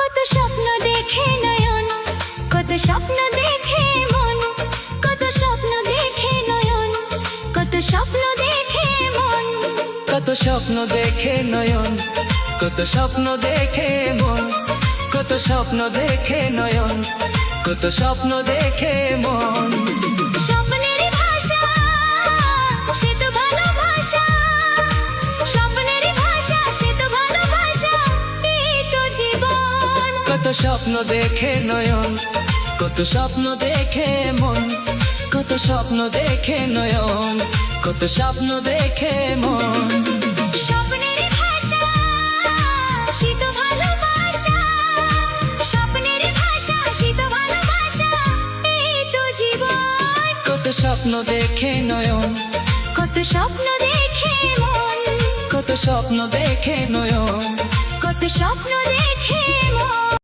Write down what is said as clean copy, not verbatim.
কত স্বপ্ন দেখে নয়ন, কত স্বপ্ন দেখে মন, কত স্বপ্ন দেখে নয়ন, কত স্বপ্ন দেখে মন, কত স্বপ্ন দেখে নয়ন, কত স্বপ্ন দেখে মন, কত স্বপ্ন দেখে নয়ন, কত স্বপ্ন দেখে মন। স্বপ্নের ভাষা সে তো ভালোবাসা, স্বপ্নের ভাষা সে তো ভালোবাসা, এই তো জীবন। কত স্বপ্ন দেখে নয়ন, কত স্বপ্ন দেখে মন, কত স্বপ্ন দেখে নয়ন, কত স্বপ্ন দেখে মন। স্বপ্নের ভাষা সে তো ভালোবাসা, স্বপ্নের ভাষা সে তো ভালোবাসা, এই তো জীবন। কত স্বপ্ন দেখে নয়ন, কত স্বপ্ন দেখে মন, কত স্বপ্ন দেখে নয়ন, কত স্বপ্ন দেখে